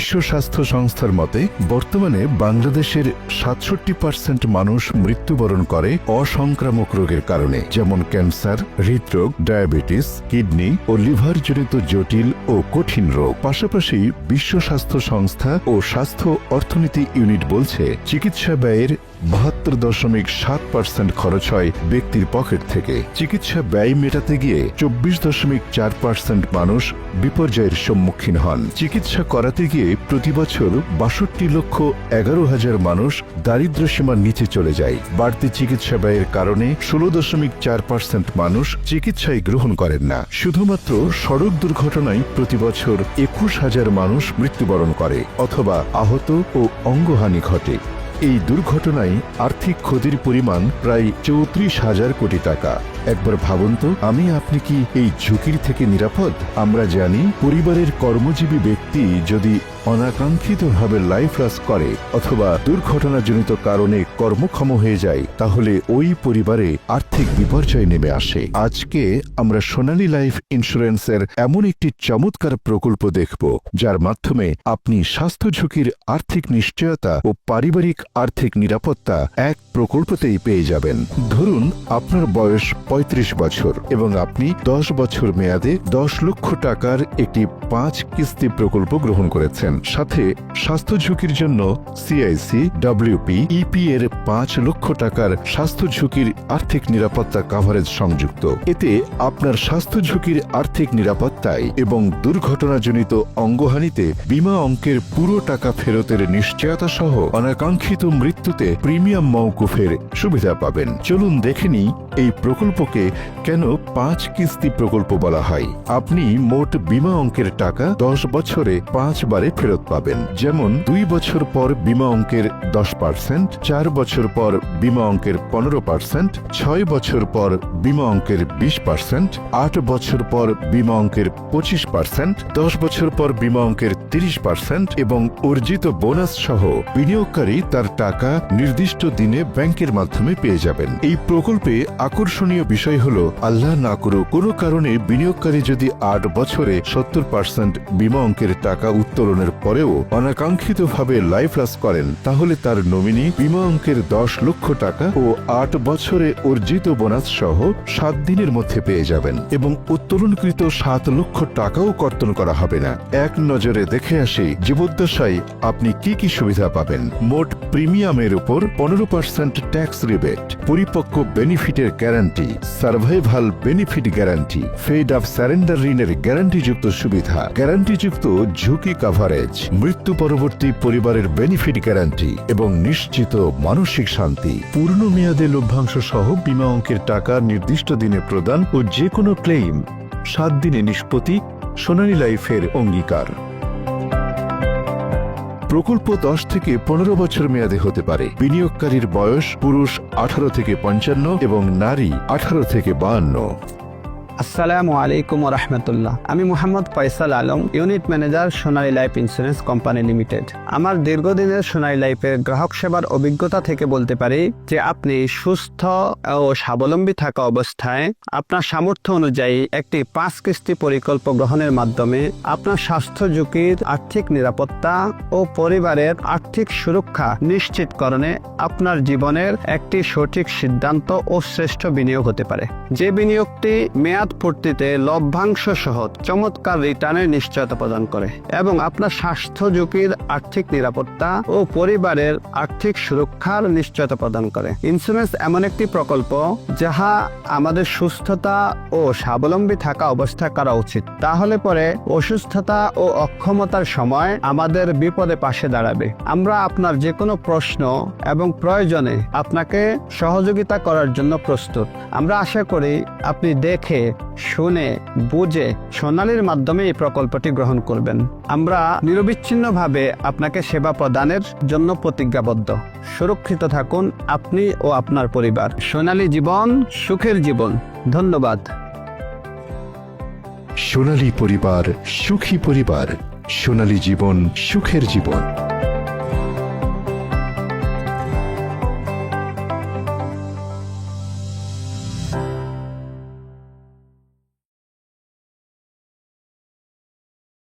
বিশ্ব স্বাস্থ্য সংস্থার মতে বর্তমানে বাংলাদেশের ৬৭% মানুষ মৃত্যুবরণ করে অসংক্রামক রোগের কারণে, যেমন ক্যান্সার, হৃদরোগ, ডায়াবেটিস, কিডনি ও লিভারজনিত জটিল ও কঠিন রোগ। পাশাপাশি বিশ্ব স্বাস্থ্য সংস্থা ও স্বাস্থ্য অর্থনীতি ইউনিট বলছে চিকিৎসা ব্যয়ের ৭২.৭% খরচ হয় ব্যক্তির পকেট থেকে। চিকিৎসা ব্যয় মেটাতে গিয়ে ২৪.৪% মানুষ বিপর্যয়ের সম্মুখীন হন। চিকিৎসা করাতে গিয়ে প্রতি বছর ৬২,১১,০০০ মানুষ দারিদ্র্য সীমার নিচে চলে যায়। বাড়তি চিকিৎসা ব্যয়ের কারণে ১৬.৪% মানুষ চিকিৎসায় গ্রহণ করেন না। শুধুমাত্র সড়ক দুর্ঘটনায় প্রতি বছর ২১,০০০ মানুষ মৃত্যুবরণ করে অথবা আহত ও অঙ্গহানি ঘটে। এই দুর্ঘটনায় আর্থিক ক্ষতির পরিমাণ প্রায় ৩৪,০০০ কোটি টাকা। একবার ভাবুন তো, আপনি কি এই ঝুঁকির থেকে নিরাপদ? আমরা জানি, পরিবারের কর্মজীবী ব্যক্তি যদি অনাকাঙ্ক্ষিতভাবে লাইফ লস করে অথবা দুর্ঘটনাজনিত কারণে কর্মক্ষম হয়ে যায়, তাহলে ওই পরিবারে আর্থিক বিপর্যয় নেমে আসে। আজকে আমরা সোনালী লাইফ ইন্স্যুরেন্সের এমন একটি চমৎকার প্রকল্প দেখব, যার মাধ্যমে আপনি স্বাস্থ্য ঝুঁকির আর্থিক নিশ্চয়তা ও পারিবারিক আর্থিক নিরাপত্তা এক প্রকল্পতেই পেয়ে যাবেন। ধরুন আপনার বয়স ৩৫ বছর এবং আপনি ১০ বছর মেয়াদে ১০ লক্ষ টাকার একটি ৫ কিস্তি প্রকল্প গ্রহণ করেছেন। সাথে স্বাস্থ্য ঝুঁকির জন্য CIC, WP, EP এর ৫ লক্ষ টাকার স্বাস্থ্য ঝুঁকির আর্থিক নিরাপত্তা কভারেজ সংযুক্ত। এতে আপনার স্বাস্থ্য ঝুঁকির আর্থিক নিরাপত্তায় এবং দুর্ঘটনাজনিত অঙ্গহানিতে বিমা অঙ্কের পুরো টাকা ফেরতের নিশ্চয়তা সহ অনাকাঙ্ক্ষিত মৃত্যুতে প্রিমিয়াম মওকুফের সুবিধা পাবেন। চলুন দেখে নিই এই প্রকল্পকে কেন ৫ কিস্তি প্রকল্প বলা হয়। আপনি মোট বিমা অঙ্কের টাকা ১০ বছরে ৫ বারে ফেরত পাবেন। যেমন ২ বছর পর বিমা অঙ্কের ১০%, ৪ বছর পর বিমা অঙ্কের ১৫%, ৬ বছর পর বিমা অঙ্কের ২০%, ৮ বছর পর বিমা অঙ্কের ২৫%, ১০ বছর পর বিমা অঙ্কের ৩০% এবং অর্জিত বোনাস সহ বিনিয়োগকারী তার টাকা নির্দিষ্ট দিনে ব্যাংকের মাধ্যমে পেয়ে যাবেন। এই প্রকল্পে আকর্ষণীয় বিষয় হল, আল্লাহ না করুক কোনো কারণে বিনিয়োগকারী যদি ৮ বছরে ৭০% বিমা অঙ্কের টাকা উত্তোলনের পরেও অনাকাঙ্ক্ষিতভাবে লাইফ লস করেন, তাহলে তার নমিনি বিমা অঙ্কের ১০ লক্ষ টাকা ও ৮ বছরে অর্জিত বোনাস সহ ৭ দিনের মধ্যে পেয়ে যাবেন এবং উত্তোলনকৃত ৭ লক্ষ টাকাও কর্তন করা হবে না। এক নজরে দেখে আসি জীবদ্দশায় আপনি কি কি সুবিধা পাবেন। মোট প্রিমিয়ামের উপর 15% ট্যাক্স রিবেট, পরিপক্ক বেনিফিটের গ্যারান্টি, সার্ভাইভাল বেনিফিট গ্যারান্টি, ফেড অফ সারেন্ডার ঋণের গ্যারান্টিযুক্ত সুবিধা, গ্যারান্টিযুক্ত ঝুঁকি কভারেজ, মৃত্যু পরবর্তী পরিবারের বেনিফিট গ্যারান্টি এবং নিশ্চিত মানসিক শান্তি। পূর্ণ মেয়াদে লভ্যাংশ সহ বিমা অঙ্কের টাকা নির্দিষ্ট দিনে প্রদান ও যে কোনো ক্লেইম ৭ দিনে নিষ্পত্তি সোনালী লাইফের অঙ্গীকার। প্রকল্প ১০ থেকে ১৫ বছর মেয়াদে হতে পারে। বিনিয়োগকারীর বয়স পুরুষ ১৮ থেকে ৫৫ এবং নারী ১৮ থেকে ৫২। আসসালামু আলাইকুম রহমতুল্লাহ। আমি মোহাম্মদ ফয়সাল আলম, ইউনিট ম্যানেজার সোনালী লাইফ ইন্স্যুরেন্স কোম্পানি লিমিটেড। আমার দীর্ঘদিনের সোনালী লাইফের গ্রাহক সেবার অভিজ্ঞতা থেকে বলতে পারি যে আপনি সুস্থ ও স্বাবলম্বী থাকা অবস্থায় আপনার সামর্থ্য অনুযায়ী একটি ৫ কিস্তি পরিকল্প গ্রহণের মাধ্যমে আপনার স্বাস্থ্য ঝুঁকির আর্থিক নিরাপত্তা ও পরিবারের আর্থিক সুরক্ষা নিশ্চিতকরণে আপনার জীবনের একটি সঠিক সিদ্ধান্ত ও শ্রেষ্ঠ বিনিয়োগ হতে পারে। যে বিনিয়োগটি মেয়াদ পূর্তিতে লভ্যাংশ সহ চমৎকার রিটার্নের নিশ্চয়তা প্রদান করে এবং আপনার স্বাস্থ্য ঝুঁকির আর্থিক নিরাপত্তা ও পরিবারের আর্থিক সুরক্ষার নিশ্চয়তা প্রদান করে। ইন্স্যুরেন্স এমন একটি প্রকল্প যাহা আমাদের সুস্থতা ও স্বাবলম্বী থাকা অবস্থায় করা উচিত। তাহলে পরে অসুস্থতা ও অক্ষমতার সময় আমাদের বিপদে পাশে দাঁড়াবে। আমরা আপনার যে কোনো প্রশ্ন এবং প্রয়োজনে আপনাকে সহযোগিতা করার জন্য প্রস্তুত। আমরা আশা করি আপনি দেখে শুনে বুঝে সোনালীর মাধ্যমে এই প্রকল্পটি গ্রহণ করবেন। আমরা নিরবিচ্ছিন্নভাবে আপনাকে সেবা প্রদানের জন্য প্রতিজ্ঞাবদ্ধ। সুরক্ষিত থাকুন আপনি ও আপনার পরিবার। সোনালী জীবন, সুখের জীবন। ধন্যবাদ। সোনালী পরিবার, সুখী পরিবার। সোনালী জীবন, সুখের জীবন।